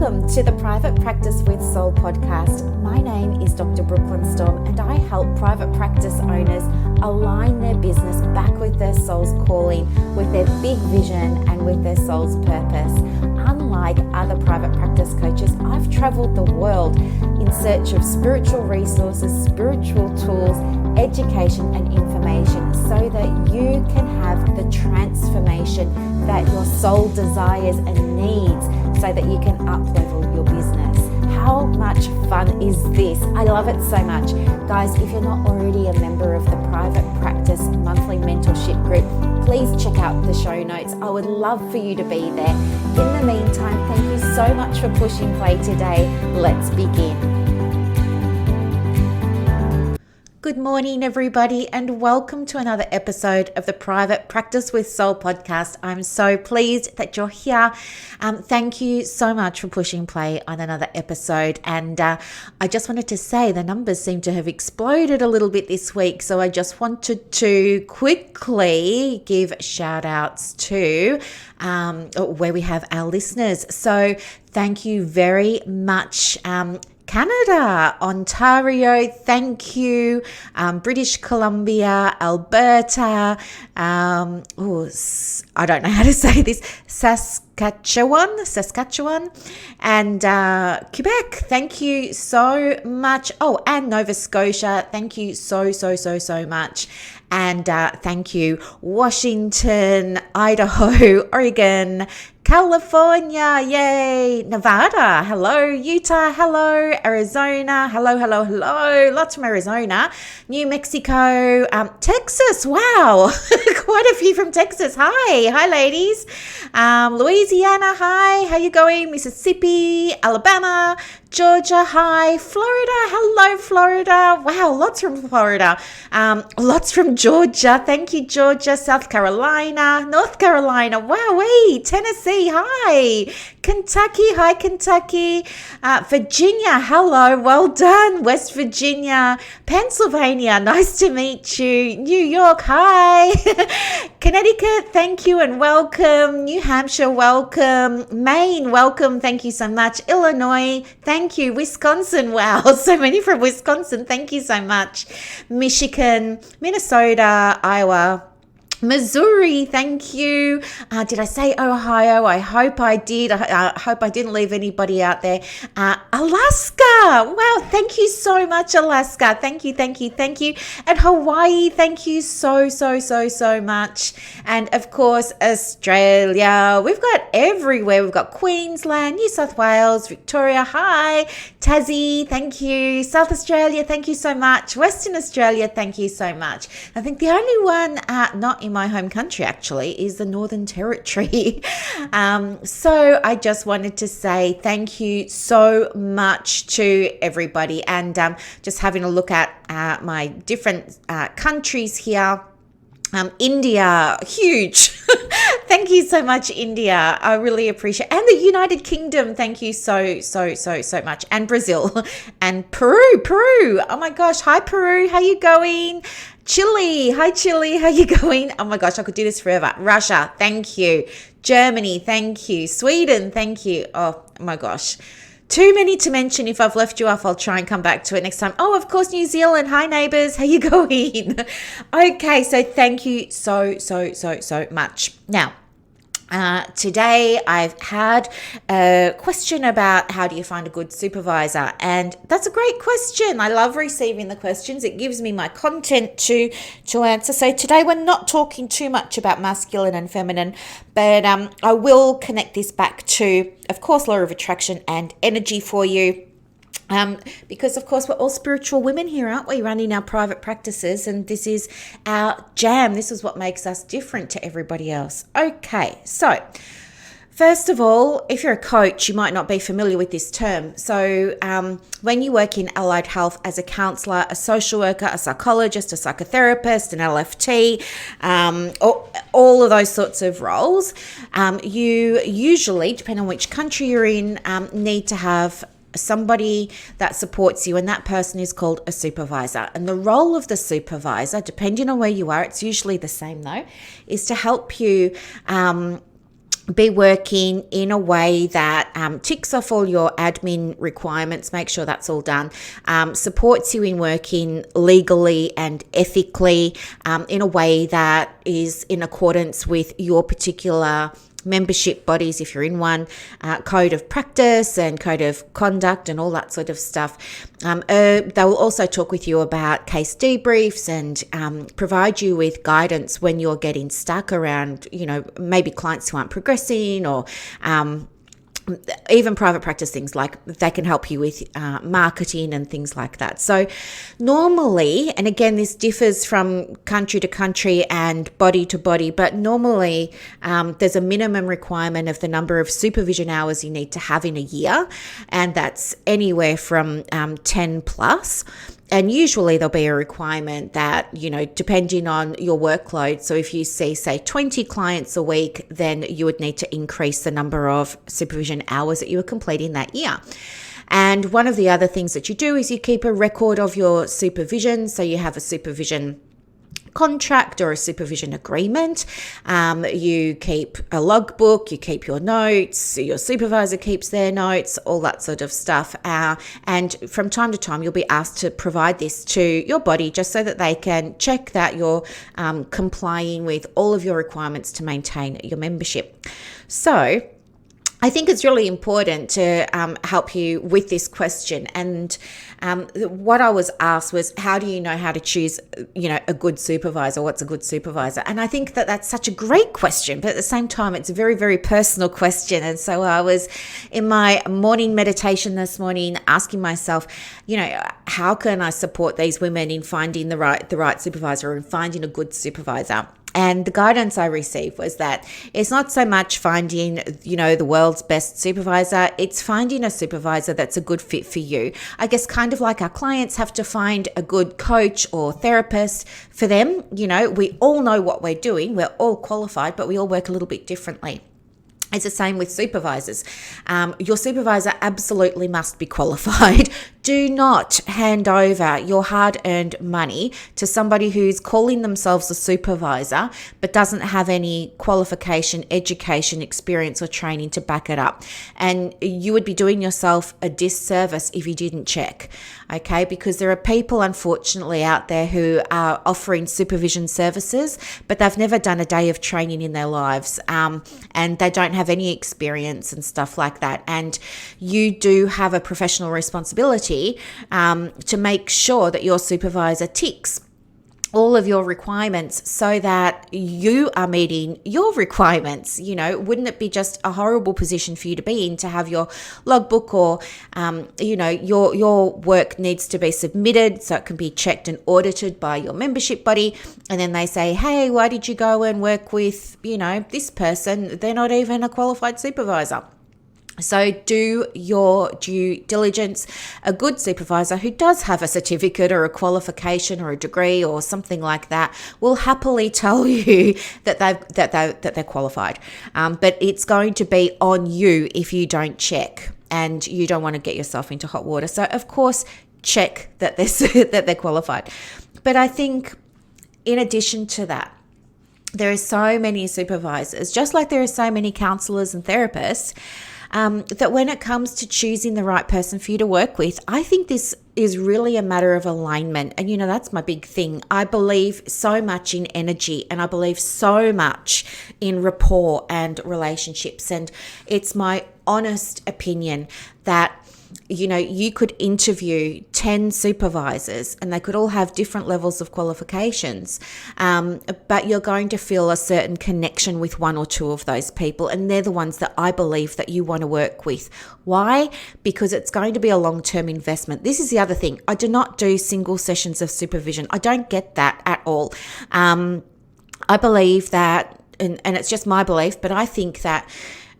Welcome to the Private Practice with Soul podcast. My name is Dr. Brooklyn Storm and I help private practice owners align their business back with their soul's calling, with their big vision and with their soul's purpose. Unlike other private practice coaches, I've traveled the world in search of spiritual resources, spiritual tools, education and information so that you can have the transformation that your soul desires and needs so that you can up-level your business. How much fun is this? I love it so much. Guys, if you're not already a member of the Private Practice Monthly Mentorship Group, please check out the show notes. I would love for you to be there. In the meantime, thank you so much for pushing play today. Let's begin. Good morning, everybody, and welcome to another episode of the Private Practice with Soul podcast. I'm so pleased that you're here. Thank you so much for pushing play on another episode. And I just wanted to say the numbers seem to have exploded a little bit this week. So I just wanted to quickly give shout outs to where we have our listeners. So thank you very much. Canada, Ontario, thank you, British Columbia, Alberta, I don't know how to say this, Saskatchewan, and Quebec, thank you so much. Oh, and Nova Scotia, thank you so much. And thank you, Washington, Idaho, Oregon, California, yay, Nevada, hello, Utah, hello, Arizona, hello, lots from Arizona, New Mexico, Texas, wow, quite a few from Texas, hi ladies, Louisiana, hi, how you going, Mississippi, Alabama, Georgia, hi, Florida, hello, Florida, wow, lots from Florida, lots from Georgia, thank you, Georgia, South Carolina, North Carolina, wowee, Tennessee, hi, Kentucky, hi, Kentucky, Virginia, hello, well done, West Virginia, Pennsylvania, nice to meet you, New York, hi, Connecticut, thank you and welcome, New Hampshire, welcome, Maine, welcome, thank you so much, Illinois, thank you, Wisconsin, wow, so many from Wisconsin, thank you so much, Michigan, Minnesota, Iowa, Missouri, thank you. Did I say Ohio? I hope I did. I hope I didn't leave anybody out there. Alaska. Wow, thank you so much, Alaska. Thank you. And Hawaii, thank you so much. And of course, Australia. We've got everywhere. We've got Queensland, New South Wales, Victoria. Hi. Tassie, thank you. South Australia, thank you so much. Western Australia, thank you so much. I think the only one not in my home country actually is the Northern Territory. So I just wanted to say thank you so much to everybody, and just having a look at my different countries here. India, huge. Thank you so much, India. I really appreciate it. And the United Kingdom, thank you so much. And Brazil and Peru. Oh my gosh. Hi, Peru. How you going? Chile. Hi, Chile. How you going? Oh my gosh, I could do this forever. Russia, thank you. Germany, thank you. Sweden, thank you. Oh my gosh. Too many to mention. If I've left you off, I'll try and come back to it next time. Oh, of course, New Zealand. Hi, neighbours. How you going? Okay, so thank you so much. Now, today I've had a question about how do you find a good supervisor, and that's a great question. I love receiving the questions. It gives me my content to answer. So today we're not talking too much about masculine and feminine, but I will connect this back to, of course, law of attraction and energy for you. Because of course we're all spiritual women here, aren't we, running our private practices, and this is our jam. This is what makes us different to everybody else. Okay, so first of all, if you're a coach, you might not be familiar with this term. So when you work in allied health as a counsellor, a social worker, a psychologist, a psychotherapist, an LFT, all of those sorts of roles, you usually, depending on which country you're in, need to have somebody that supports you, and that person is called a supervisor. And the role of the supervisor, depending on where you are, it's usually the same though, is to help you be working in a way that ticks off all your admin requirements, make sure that's all done, supports you in working legally and ethically in a way that is in accordance with your particular membership bodies, if you're in one, code of practice and code of conduct and all that sort of stuff. They will also talk with you about case debriefs and provide you with guidance when you're getting stuck around, maybe clients who aren't progressing, or even private practice things, like they can help you with marketing and things like that. So normally, and again, this differs from country to country and body to body, but normally there's a minimum requirement of the number of supervision hours you need to have in a year, and that's anywhere from 10 plus. And usually there'll be a requirement that, depending on your workload. So if you see, say, 20 clients a week, then you would need to increase the number of supervision hours that you are completing that year. And one of the other things that you do is you keep a record of your supervision. So you have a supervision contract or a supervision agreement. You keep a logbook, you keep your notes, your supervisor keeps their notes, all that sort of stuff. And from time to time, you'll be asked to provide this to your body just so that they can check that you're complying with all of your requirements to maintain your membership. So I think it's really important to help you with this question. And what I was asked was, how do you know how to choose, a good supervisor? What's a good supervisor? And I think that that's such a great question, but at the same time, it's a very, very personal question. And so I was in my morning meditation this morning asking myself, how can I support these women in finding the right supervisor, and finding a good supervisor? And the guidance I received was that it's not so much finding, the world's best supervisor. It's finding a supervisor that's a good fit for you. I guess kind of like our clients have to find a good coach or therapist for them. We all know what we're doing. We're all qualified, but we all work a little bit differently. It's the same with supervisors. Your supervisor absolutely must be qualified. Do not hand over your hard-earned money to somebody who's calling themselves a supervisor but doesn't have any qualification, education, experience, or training to back it up. And you would be doing yourself a disservice if you didn't check, okay? Because there are people, unfortunately, out there who are offering supervision services, but they've never done a day of training in their lives, and they don't have any experience and stuff like that. And you do have a professional responsibility to make sure that your supervisor ticks all of your requirements so that you are meeting your requirements. Wouldn't it be just a horrible position for you to be in, to have your logbook or, your work needs to be submitted so it can be checked and audited by your membership body. And then they say, hey, why did you go and work with, this person? They're not even a qualified supervisor. So do your due diligence. A good supervisor who does have a certificate or a qualification or a degree or something like that will happily tell you that they're qualified. But it's going to be on you if you don't check, and you don't want to get yourself into hot water. So of course, check that they're qualified. But I think in addition to that, there are so many supervisors, just like there are so many counselors and therapists, that when it comes to choosing the right person for you to work with, I think this is really a matter of alignment. And, that's my big thing. I believe so much in energy, and I believe so much in rapport and relationships. And it's my honest opinion that you could interview 10 supervisors and they could all have different levels of qualifications, but you're going to feel a certain connection with one or two of those people, and they're the ones that I believe that you want to work with. Why? Because it's going to be a long-term investment. This is the other thing. I do not do single sessions of supervision. I don't get that at all. I believe that, and it's just my belief, but I think that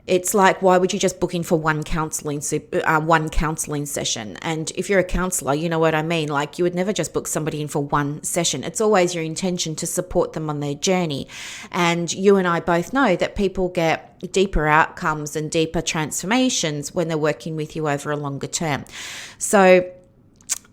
it's like, why would you just book in for one counselling session? And if you're a counsellor, you know what I mean. Like, you would never just book somebody in for one session. It's always your intention to support them on their journey. And you and I both know that people get deeper outcomes and deeper transformations when they're working with you over a longer term. So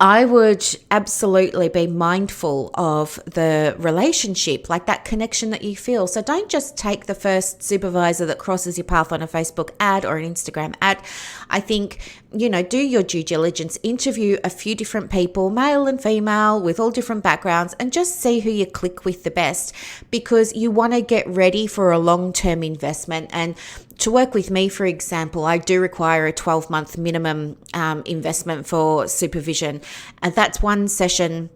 I would absolutely be mindful of the relationship, like that connection that you feel. So don't just take the first supervisor that crosses your path on a Facebook ad or an Instagram ad. I think, do your due diligence, interview a few different people, male and female, with all different backgrounds, and just see who you click with the best, because you want to get ready for a long-term investment. And to work with me, for example, I do require a 12-month minimum investment for supervision, and that's one session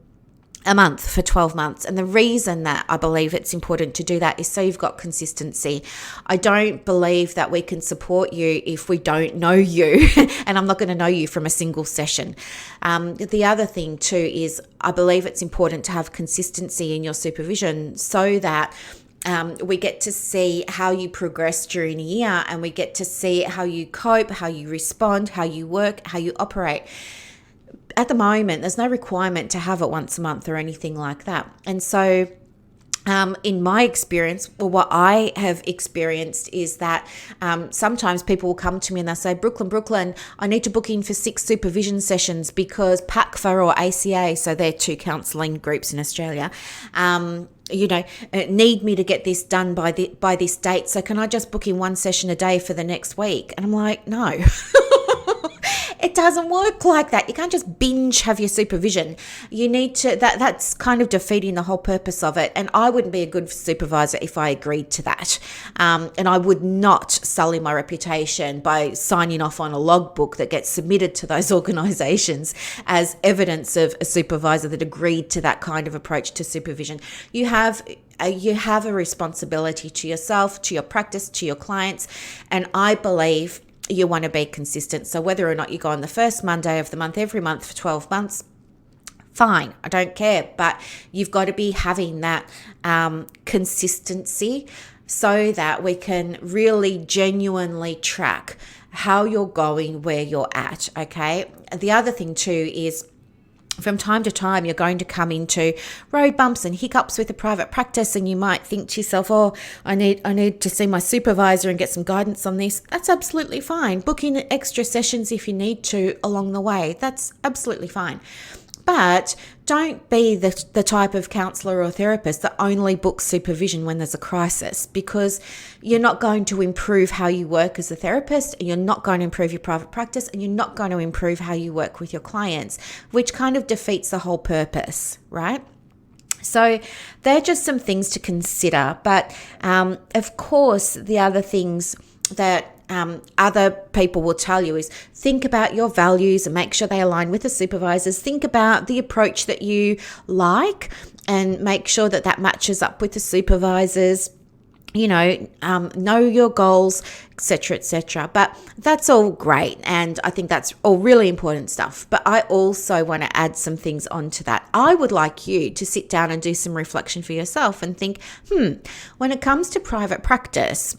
a month for 12 months. And the reason that I believe it's important to do that is so you've got consistency. I don't believe that we can support you if we don't know you, and I'm not going to know you from a single session. The other thing too is I believe it's important to have consistency in your supervision so that we get to see how you progress during a year, and we get to see how you cope, how you respond, how you work, how you operate. At the moment, there's no requirement to have it once a month or anything like that. And so in my experience, or what I have experienced, is that sometimes people will come to me and they'll say, Brooklyn, I need to book in for 6 supervision sessions because PACFA or ACA, so they're 2 counselling groups in Australia, need me to get this done by this date. So can I just book in 1 session a day for the next week? And I'm like, no. It doesn't work like that. You can't just binge have your supervision. You need to, that's kind of defeating the whole purpose of it. And I wouldn't be a good supervisor if I agreed to that. And I would not sully my reputation by signing off on a logbook that gets submitted to those organisations as evidence of a supervisor that agreed to that kind of approach to supervision. You have a responsibility to yourself, to your practice, to your clients. And I believe you want to be consistent. So whether or not you go on the first Monday of the month every month for 12 months, fine, I don't care. But you've got to be having that consistency so that we can really genuinely track how you're going, where you're at, okay? The other thing too is, from time to time, you're going to come into road bumps and hiccups with a private practice, and you might think to yourself, oh, I need to see my supervisor and get some guidance on this. That's absolutely fine. Book in extra sessions if you need to along the way. That's absolutely fine. But don't be the type of counsellor or therapist that only books supervision when there's a crisis, because you're not going to improve how you work as a therapist, and you're not going to improve your private practice, and you're not going to improve how you work with your clients, which kind of defeats the whole purpose, right? So they're just some things to consider. But of course, the other things that other people will tell you is think about your values and make sure they align with the supervisors. Think about the approach that you like and make sure that matches up with the supervisors. Know your goals, etc., etc. But that's all great, and I think that's all really important stuff. But I also want to add some things onto that. I would like you to sit down and do some reflection for yourself and think, when it comes to private practice,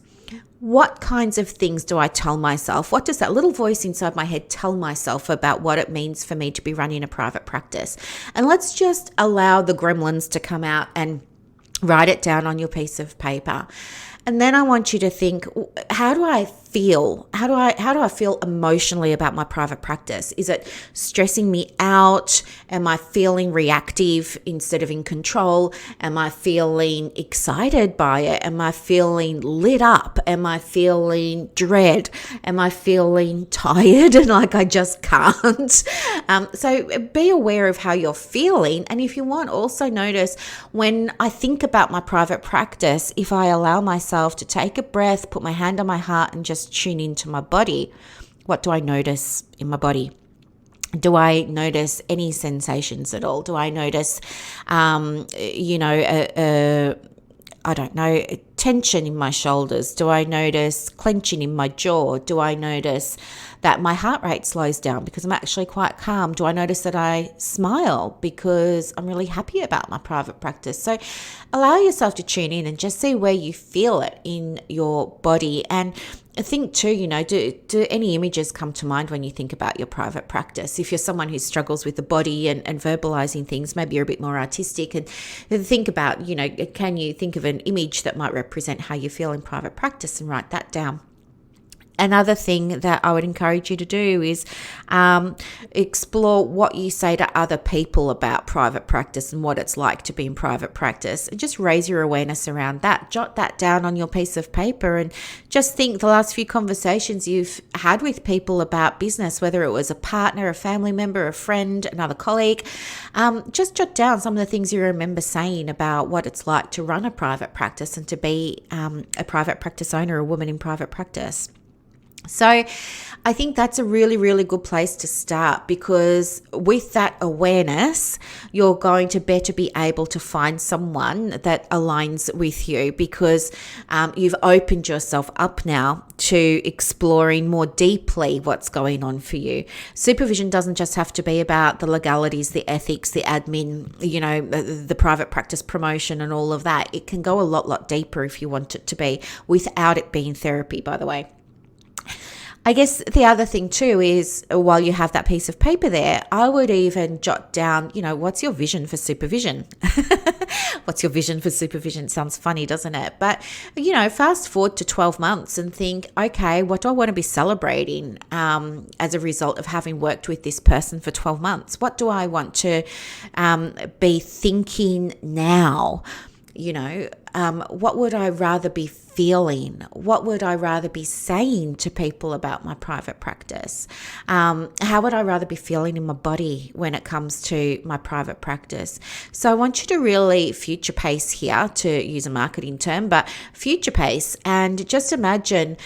what kinds of things do I tell myself? What does that little voice inside my head tell myself about what it means for me to be running a private practice? And let's just allow the gremlins to come out and write it down on your piece of paper. And then I want you to think, how do I feel? How do I feel emotionally about my private practice? Is it stressing me out? Am I feeling reactive instead of in control? Am I feeling excited by it? Am I feeling lit up? Am I feeling dread? Am I feeling tired and like I just can't? So be aware of how you're feeling. And if you want, also notice when I think about my private practice, if I allow myself to take a breath, put my hand on my heart and just tune into my body, what do I notice in my body? Do I notice any sensations at all? Do I notice, I don't know, tension in my shoulders? Do I notice clenching in my jaw? Do I notice that my heart rate slows down because I'm actually quite calm? Do I notice that I smile because I'm really happy about my private practice? So allow yourself to tune in and just see where you feel it in your body. And I think too, do any images come to mind when you think about your private practice? If you're someone who struggles with the body and verbalizing things, maybe you're a bit more artistic, and think about, can you think of an image that might represent how you feel in private practice and write that down? Another thing that I would encourage you to do is explore what you say to other people about private practice and what it's like to be in private practice. And just raise your awareness around that. Jot that down on your piece of paper and just think the last few conversations you've had with people about business, whether it was a partner, a family member, a friend, another colleague. Just jot down some of the things you remember saying about what it's like to run a private practice and to be a private practice owner, a woman in private practice. So I think that's a really, really good place to start, because with that awareness, you're going to better be able to find someone that aligns with you, because you've opened yourself up now to exploring more deeply what's going on for you. Supervision doesn't just have to be about the legalities, the ethics, the admin, the private practice promotion and all of that. It can go a lot deeper if you want it to be, without it being therapy, by the way. I guess the other thing too is, while you have that piece of paper there, I would even jot down, what's your vision for supervision? What's your vision for supervision? Sounds funny, doesn't it? But, fast forward to 12 months and think, okay, what do I want to be celebrating as a result of having worked with this person for 12 months? What do I want to be thinking now? What would I rather be feeling? What would I rather be saying to people about my private practice? How would I rather be feeling in my body when it comes to my private practice? So I want you to really future pace here, to use a marketing term, but future pace, and just imagine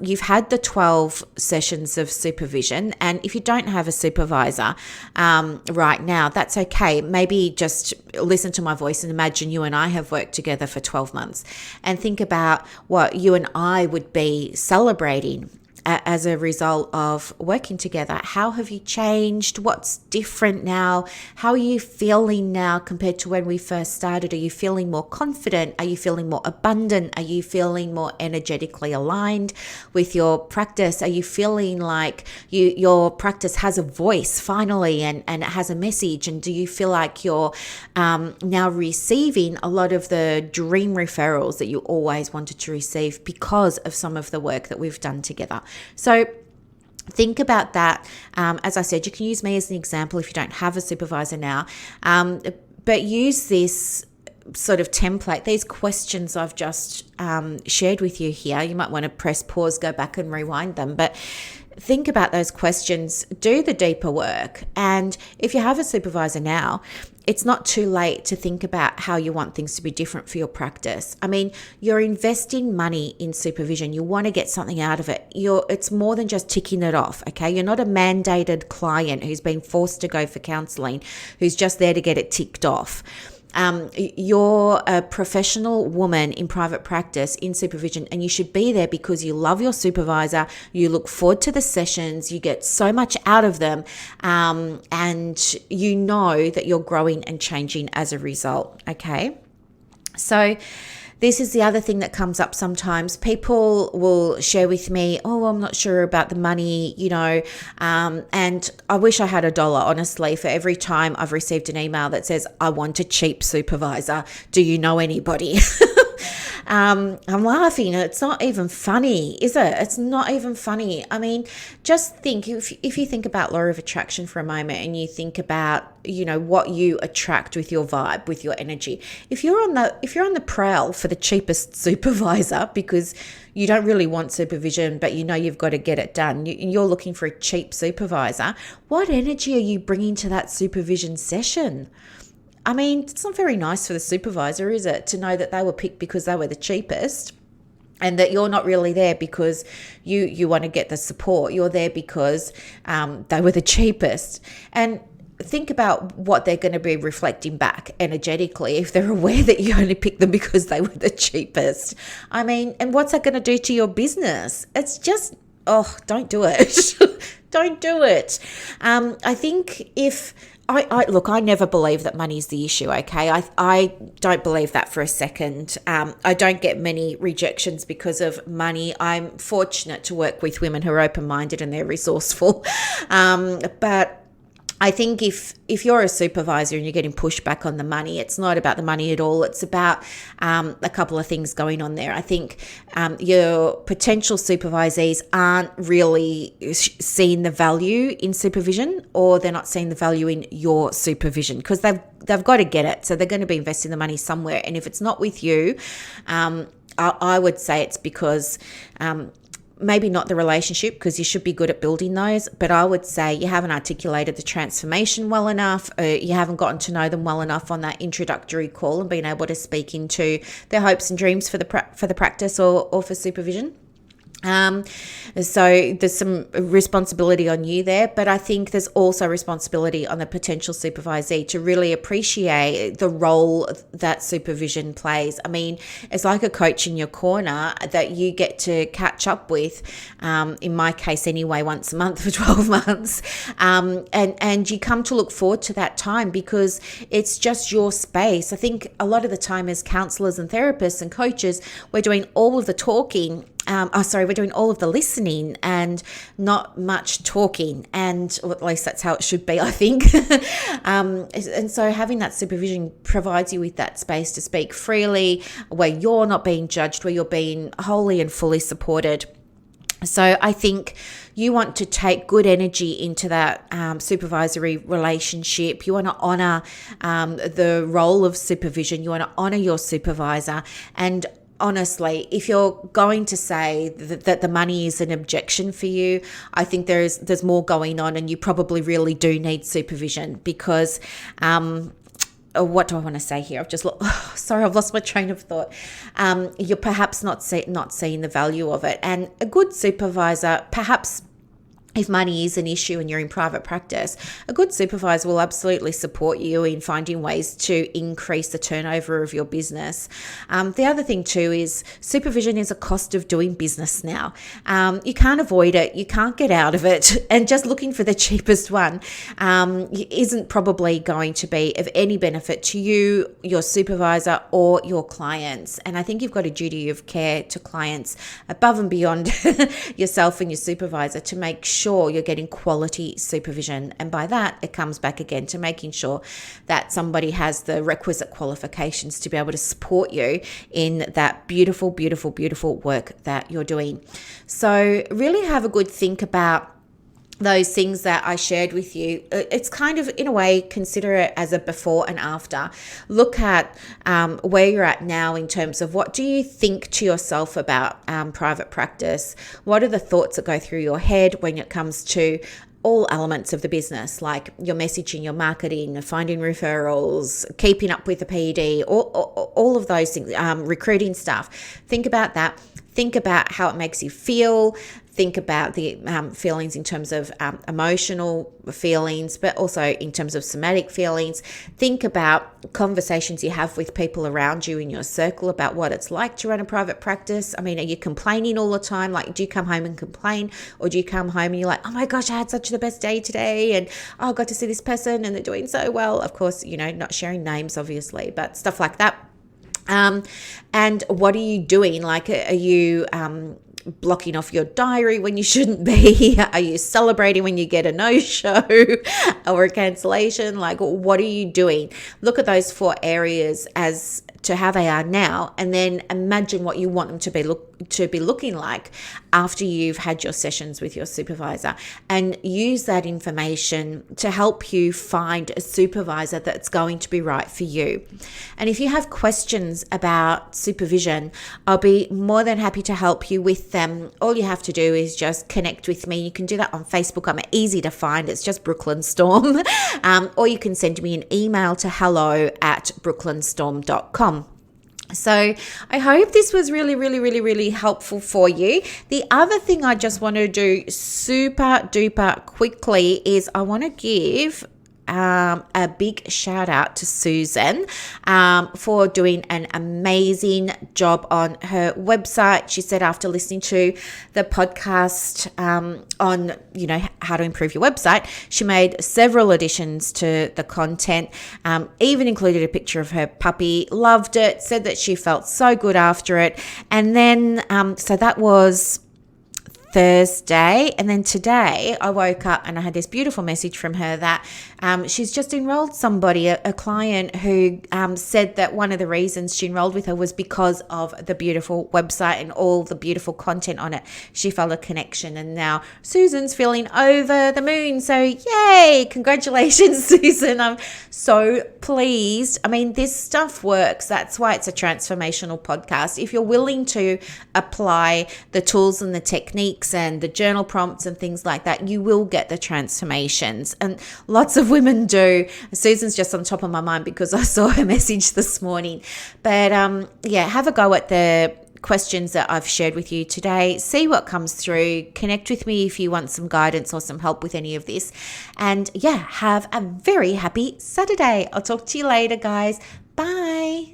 you've had the 12 sessions of supervision, and if you don't have a supervisor right now, that's okay. Maybe just listen to my voice and imagine you and I have worked together for 12 months, and think about what you and I would be celebrating as a result of working together. How have you changed? What's different now? How are you feeling now compared to when we first started? Are you feeling more confident? Are you feeling more abundant? Are you feeling more energetically aligned with your practice? Are you feeling like your practice has a voice finally, and it has a message? And do you feel like you're now receiving a lot of the dream referrals that you always wanted to receive because of some of the work that we've done together? So think about that. As I said, you can use me as an example if you don't have a supervisor now, but use this sort of template, these questions I've just shared with you here. You might want to press pause, go back and rewind them, but think about those questions, do the deeper work. And if you have a supervisor now, it's not too late to think about how you want things to be different for your practice. I mean, you're investing money in supervision. You want to get something out of it. It's more than just ticking it off, okay? You're not a mandated client who's been forced to go for counseling, who's just there to get it ticked off. You're a professional woman in private practice in supervision, and you should be there because you love your supervisor. You look forward to the sessions. You get so much out of them, and you know that you're growing and changing as a result. Okay. So this is the other thing that comes up sometimes. People will share with me, oh, I'm not sure about the money, and I wish I had $1, honestly, for every time I've received an email that says, I want a cheap supervisor. Do you know anybody? I'm laughing. It's not even funny, is it? It's not even funny. I mean, just think, if you think about law of attraction for a moment, and you think about, what you attract with your vibe, with your energy. If you're on the prowl for the cheapest supervisor because you don't really want supervision, but you've got to get it done, you're looking for a cheap supervisor, what energy are you bringing to that supervision session? I mean, it's not very nice for the supervisor, is it, to know that they were picked because they were the cheapest, and that you're not really there because you want to get the support. You're there because they were the cheapest. And think about what they're going to be reflecting back energetically if they're aware that you only picked them because they were the cheapest. I mean, and what's that going to do to your business? It's just, don't do it. Don't do it. I think if... I never believe that money's the issue, okay? I don't believe that for a second. I don't get many rejections because of money. I'm fortunate to work with women who are open-minded and they're resourceful. But I think if you're a supervisor and you're getting pushback on the money, it's not about the money at all. It's about a couple of things going on there. I think your potential supervisees aren't really seeing the value in supervision, or they're not seeing the value in your supervision, because they've got to get it. So they're going to be investing the money somewhere. And if it's not with you, I would say it's because maybe not the relationship, because you should be good at building those, but I would say you haven't articulated the transformation well enough, or you haven't gotten to know them well enough on that introductory call and been able to speak into their hopes and dreams for the practice or for supervision. So there's some responsibility on you there, but I think there's also responsibility on the potential supervisee to really appreciate the role that supervision plays. I mean, it's like a coach in your corner that you get to catch up with, in my case anyway, once a month for 12 months. And you come to look forward to that time because it's just your space. I think a lot of the time as counselors and therapists and coaches, we're doing all of the talking. We're doing all of the listening and not much talking, and or at least that's how it should be, I think. And so having that supervision provides you with that space to speak freely, where you're not being judged, where you're being wholly and fully supported. So I think you want to take good energy into that supervisory relationship. You want to honour the role of supervision. You want to honour your supervisor. And honestly, if you're going to say that the money is an objection for you, I think there's more going on, and you probably really do need supervision, because what do I want to say here? I've lost my train of thought. You're perhaps not seeing the value of it, and a good supervisor, perhaps if money is an issue and you're in private practice, a good supervisor will absolutely support you in finding ways to increase the turnover of your business. The other thing too is supervision is a cost of doing business now. You can't avoid it. You can't get out of it. And just looking for the cheapest one isn't probably going to be of any benefit to you, your supervisor, or your clients. And I think you've got a duty of care to clients above and beyond yourself and your supervisor to make sure you're getting quality supervision. And by that, it comes back again to making sure that somebody has the requisite qualifications to be able to support you in that beautiful, beautiful, beautiful work that you're doing. So really have a good think about those things that I shared with you. It's kind of, in a way, consider it as a before and after. Look at where you're at now in terms of what do you think to yourself about private practice? What are the thoughts that go through your head when it comes to all elements of the business, like your messaging, your marketing, finding referrals, keeping up with the PD, all of those things, recruiting stuff. Think about that. Think about how it makes you feel. Think about the feelings in terms of emotional feelings, but also in terms of somatic feelings. Think about conversations you have with people around you in your circle about what it's like to run a private practice. I mean, are you complaining all the time? Like, do you come home and complain? Or do you come home and you're like, oh my gosh, I had such the best day today, and I got to see this person and they're doing so well. Of course, not sharing names, obviously, but stuff like that. And what are you doing? Like, are you blocking off your diary when you shouldn't be? Are you celebrating when you get a no-show or a cancellation? Like, what are you doing? Look at those 4 areas as to how they are now, and then imagine what you want them to be looking like after you've had your sessions with your supervisor, and use that information to help you find a supervisor that's going to be right for you. And if you have questions about supervision, I'll be more than happy to help you with them. All you have to do is just connect with me. You can do that on Facebook. I'm easy to find. It's just Brooklyn Storm. Or you can send me an email to hello@brooklynstorm.com. So I hope this was really, really, really, really helpful for you. The other thing I just want to do super duper quickly is I want to give a big shout out to Susan for doing an amazing job on her website. She said after listening to the podcast on, how to improve your website, she made several additions to the content, even included a picture of her puppy, loved it, said that she felt so good after it. And then, so that was Thursday. And then today I woke up and I had this beautiful message from her that she's just enrolled somebody, a client who said that one of the reasons she enrolled with her was because of the beautiful website and all the beautiful content on it. She felt a connection, and now Susan's feeling over the moon. So yay, congratulations, Susan. I'm so pleased. I mean, this stuff works. That's why it's a transformational podcast. If you're willing to apply the tools and the techniques and the journal prompts and things like that, you will get the transformations. And lots of women do. Susan's just on top of my mind because I saw her message this morning. But have a go at the questions that I've shared with you today. See what comes through. Connect with me if you want some guidance or some help with any of this. And have a very happy Saturday. I'll talk to you later, guys. Bye.